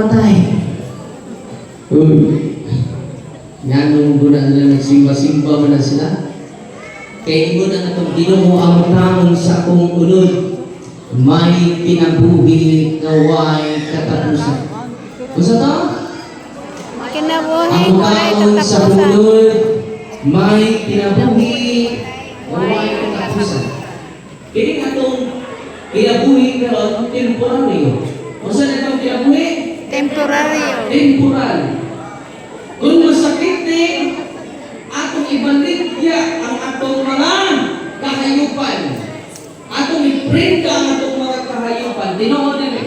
patay. Uy. Yan nung guna nila nagsimba-simba mo na sila. Kaya mo na itong Ginoo ang tamon sa akong unod. May pinabuhi na way katapusan. Usa to? Kinabuhi Ang ko ay tamon sa katapusan. unod, may pinabuhi na way katapusan. Kaya nga itong pinabuhi pero temporaryo. Usa na itong pinabuhi? Temporaryo. Temporal. Kung masakit ni atong ibaligya ang atong mga kahayupan. Atong iprenta ang atong mga kahayupan. Tinood nila.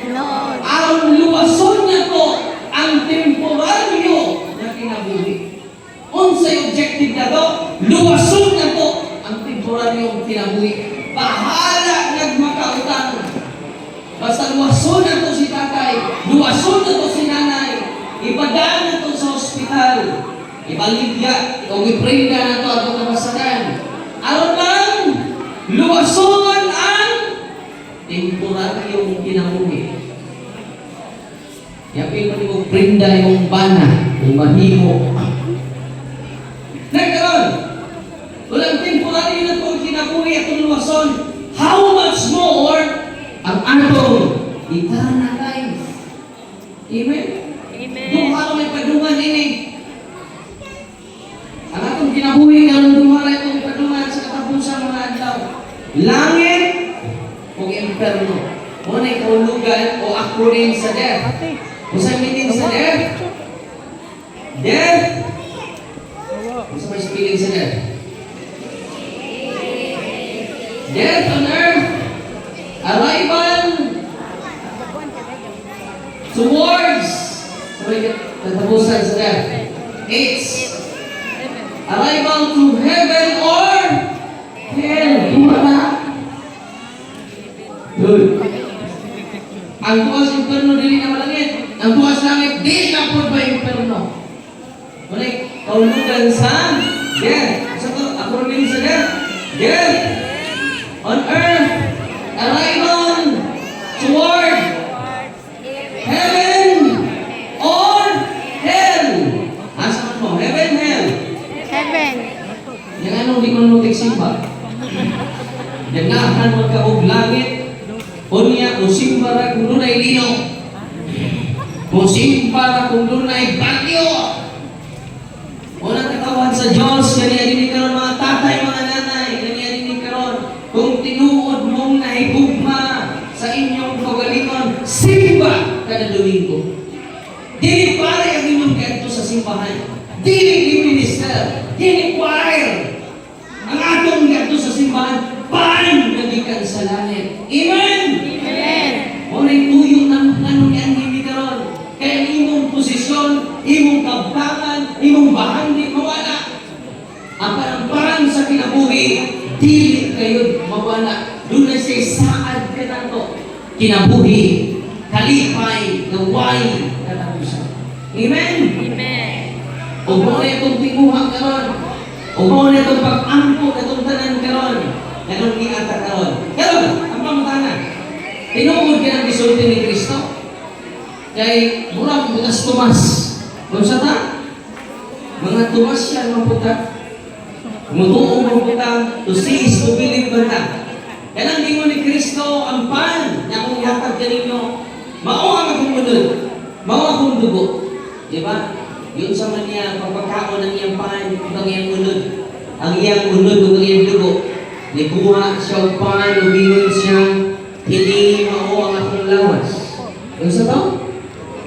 Noon. Ang luwason na to ang temporaryo na kinabuhi. Unsay objective na to? Luwason na to ang temporaryong kinabuhi. Bahala nagmakautang. Basta luwason na to si tatay, luwason na to si nanay, ipadaan na to sa ospital, ibaligya, o iprenda na to at kapasakan. Aron lang, luwason ang temporaryong kinabuhi. Yapin mo ni prenda yung bana, yung mahimo. Nagkaroon, walang temporaryo na to ang kinabuhi at ang luwason. How much more ang atong eternal life? Amen? Amen. Doon ka may padungan ini. Ang atong kinabuhi karon duha ra itong padungan sa katapusan mga adlaw. Langit o impierno. Mo na kaulugan o according sa death. Usa meaning sa death? Death. Usa may spelling sa death? Death on earth. Arrival towards katapusan sa death. It's arrival to heaven or hell. Dua na. Good. Ang tuwas imperno dili na malangit. Ang tuwas langit dili na po ba imperno. Ulit, kaulugan sa death. Sa to, according sa death. Death on earth. Arrival toward heaven or hell. Asa mo? Heaven, hell. Heaven. Yang anong di ko nung simba? Yang nahan magkaog langit. O niya, kung simba ra kung dunay lino. Kung simba ra kung dunay bagyo. O nagkatawan sa Diyos, kaniya din karon mga tatay, mga nanay, kaniya din karon. Kung tinuod mong nahigugma sa inyong kagalingon, simba kada Domingo. Dili pare ang inyong ganito sa simbahan. Dili minister, dili choir. Ang atong ganito sa simbahan, pan nagikan sa langit. Amen? Amen. Oray tuyo ng ano yan hindi karon. Kaya imong posisyon, imong kabtangan, imong bahandi mawala. Ang paramparan sa kinabuhi, dili kayo mawala. Doon na siya saad ka na to. Kinabuhi, kalipay, naway, katapusan. Amen? Amen. O mo na itong tinguhang karon. O mo na itong pag-ampo na itong tanan karon. Ganun niata karon. Karon, ang pamutanan. Tinuod ka ng gisulti ni Kristo. Kay murang bukas Tomas. Kung sa ta? Mga Tomas yan mga puta. Mutuong mga puta. To see is to believe ba ta? Kanang gingon ni Kristo ang pan na akong ihatag kaninyo. Mao ang akong unod. Mao akong dugo. Di ba? Yun sa man niya, pagpagkaon ng iyang pan, ang iyang unod. Ang iyang unod o ang iyang dugo. Nikuha siya ang pan, umiyon siya. Hindi mao ang akong lawas. Yung sa to?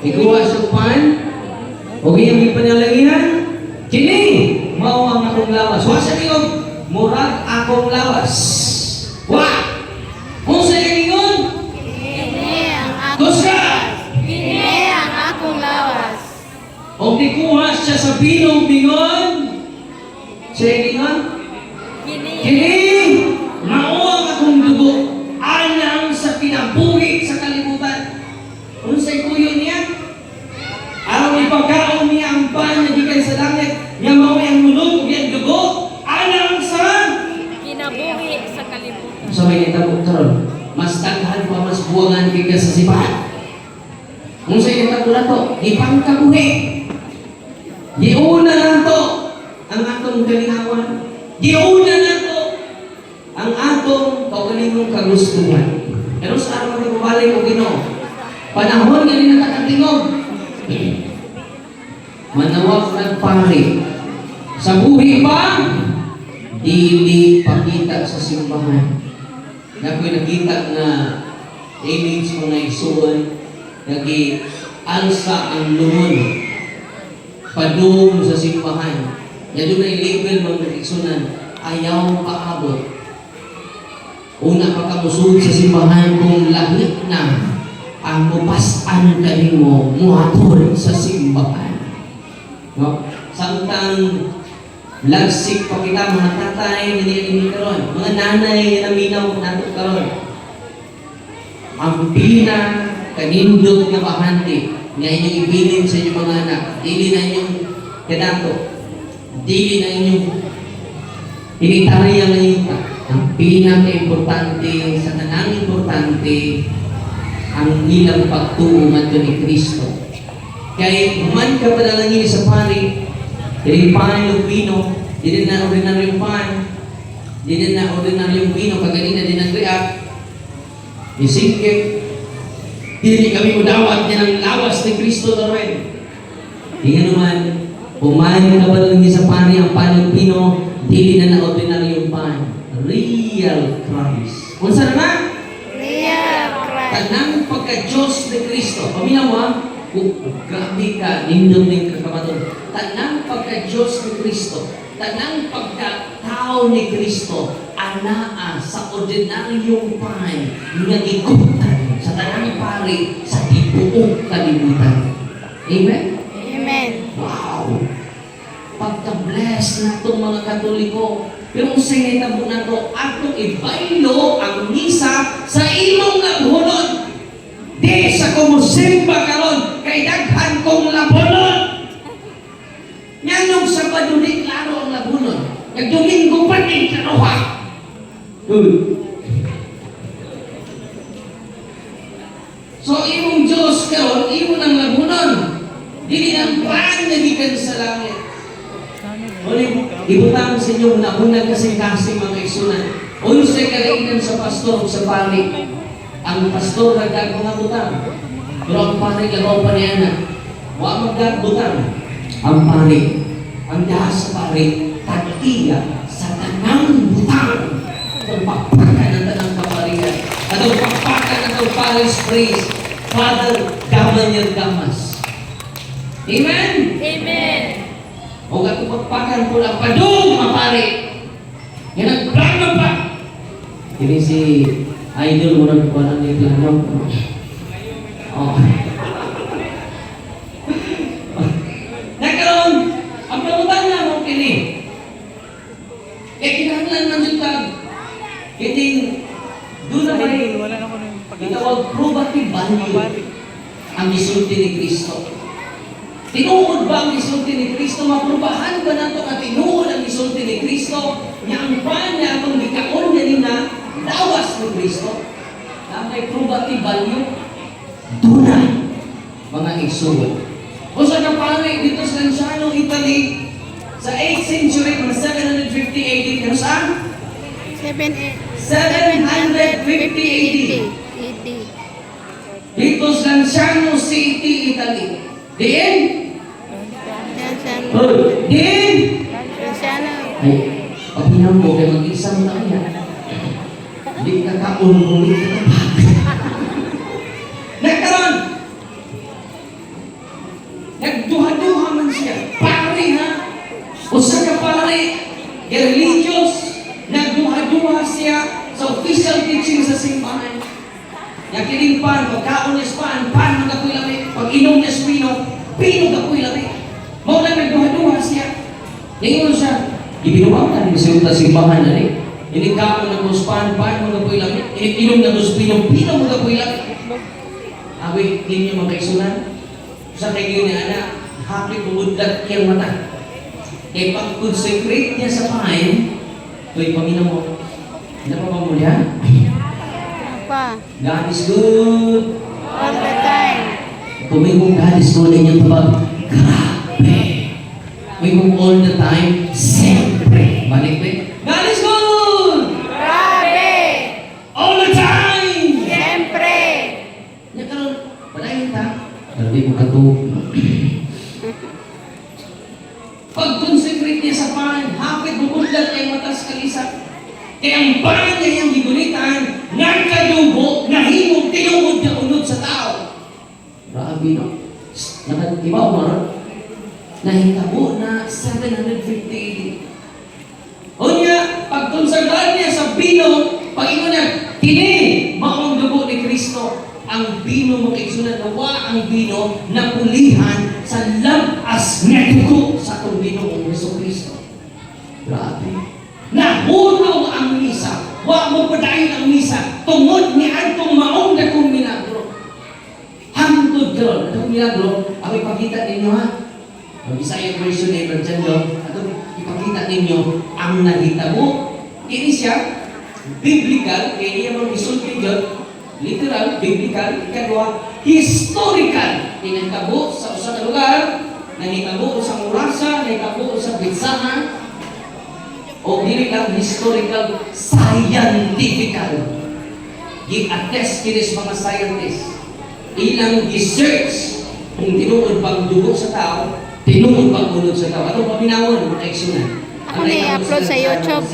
Nikuha siya ang pan, o iyang ipanalagihan. Kini, mao ang akong lawas. Wa siya tingog, murag akong lawas. Wa! Kung sa ingon, Kini ang akong Kusga! Kini ang akong lawas. O nikuha siya sa binong-bingon. Siya ingon, Kini. kini, mao ang akong dugo. Anang sa pinabuhi sa kalibutan. Kung sa'y kuyo niya, araw ipagkaon niya ang pan na gikan sa langit, niya mao ang mulog, yung dugo, anang sa Kinabuhi sa kalibutan. sa may kitabo karon, mas daghan pa mas buwangan kay sa sipahan. Kung sa kabulato, ipangkabuhi. Giuna nato ang atong kalinawan. Giuna nato ang atong kaugalingong kagustuhan. Pero sa araw natin bumalik o Ginoo, panahon nga rin nakakatingog. Manawag nagpari. Sa buhi pa, dili pakita sa simbahan. Nako'y nakita na image mga isuon, nag-alsa ang lumon, padung sa simbahan. Yan doon ay label mga isunan, ayaw paabot. Una pa kamusud sa simbahan kung langit na ang mupasan kanimo muhatod sa simbahan. No? Samtang lagsik pa kita mga tatay na nilini karon, mga nanay na minaw nato karon. Ang pina kanindot nga bahandi nga inyong ibilin sa inyong mga anak, dili na inyong kadato, dili na inyong initarya na ita. Ang pinaka-importante sa tanang importante ang ilang pagtuo ngadto ni Kristo. Kaya man ka panalangin sa pari, dili pan ng vino, dili na ordinaryong pan, dili na ordinaryong vino, kaganina din ang react, isingkit, dili kami udawat niya ng lawas ni Kristo na rin. Hindi naman, pumain ka panalangin sa pari, ang pan ng vino, dili na ordinaryong pan. Real Christ. Kung saan na? Real Christ. Tanang pagka-Diyos ni Kristo. Paminaw mo, kung grabe ka, nindong ng kakamatod. Tanang pagka-Diyos ni Kristo. Tanang pagka-tao ni Kristo. Anaa sa ordinaryong pay nga ikutan sa tanang pari sa tibuong kalibutan. Amen? Amen. Wow! Pagka-bless na itong mga Katoliko. Pero kung sa initabo na ito, atong ibaylo ang misa sa imong labunod. Di sa kumusimba karon kay daghan kong labunod. Yan yung Sabado di klaro ang labunod. Nagdomingo pa din karuha. So imong Diyos karon, imong ang labunod. Dili ang plan na gikan sa langit. Ibutang sa inyo una kasi mga isunan. Unsay kalainan sa pastor sa pari. Ang pastor nagkakabutang. Pero ang pari lagaw pa niya na. Wa magkakabutang. Ang pari. Ang dahas sa pari. Tag-iya sa tanang butang. Ang pakpakan ng tanang kaparihan. At ang pakpakan ng Paris Praise. Father Gamanyan Gamas. Amen? Amen. O katupagpakan po lang padung mapari. Yan ang plano pa. Ini si idol mo ng kuwanan ni plano. Oh. Nagkaroon, ang plamutan na mo kini. Kinahanglan man dyan ka. Kiting, doon na may itawag probative value ang isulti ni Kristo. Tinuod ba ang isulti ni Kristo? Maprubahan ba nato ka tinuod ang isulti ni Kristo? Nga ang pan na itong likaon niya nina, lawas ni Kristo. Na may probative value. Doon mga isulti. O sa kapari dito sa Lanciano, Italy, sa 8th century, mga 750 AD, kano saan? 750 AD. Dito sa Lanciano City, Italy. Diin? Diin? Ay, paginaw mo kay mag-isang na kaya. Hindi ka kaungulit ka pa. Nagkaroon! Nagduha-duha man siya. Pari ha? Usa ka pari, religious, nagduha-duha siya sa official teaching sa simbahan. Yakining pan, pagkaon niya pan magapoy lami. Pag inom niya pino gapoy lami. Mao lang nagduha-duha siya. Ningon siya, ibinuwang ni sa simbahan na ni. Inikapon ng pan magapoy lami. Ininom ng pino magapoy lami. Awi, ninyo mga kaisunan. Sa kayo ni anak, happy bumudlat niyang mata. Kaya pag-consecrate niya sa pahain, tuwing pamina mo, hindi pa ba muli ha? Pa. God is good. All the time. Kung may mong God is calling you to mag, grabe. May mong all the time, sempre. Balik ba? God is good! Grabe! All the time! Siyempre! Nya karon, wala yung ta. Hindi mo kato. Pag-consecrate niya sa pan, hapit bukudlat kay matas kalisa. Kaya ang pan niya yung gigunitan, nga kadugo, nahimong tinungod na unod sa tao. Grabe no? Ibaw mo ron? Nahitabo na 750. O niya, pag-consecrate niya sa bino, pag-ingon niya, kini, maong dugo ni Kristo. Ang bino mo kay sunod na wa ang bino na pulihan sa labas nga dugo sa atong Ginoong Jesucristo. Grabe. Nahunaw ang misa. Wa mo padayon ang misa. Tungod ni adtong maong dakong milagro. Hangtod karon, atong milagro, ako ipakita ninyo ha. Ang Bisaya version ni Brother John, atong ipakita ninyo ang nahitabo. Ini siya biblical, kaya iya mong isulti John. Literal, biblical, ikadwa, historical. Inagtabo sa usa ka lugar, nangitabo sa Murasa, nangitabo sa Bitsaha, o dili lang historical, scientifical. Gi-attest kinis mga scientists. Ilang research kung tinuod pang dugo sa tao, tinuod pang ulod sa tao. Atong paminawon, mga eksyonan. Ako na i-upload sa YouTube.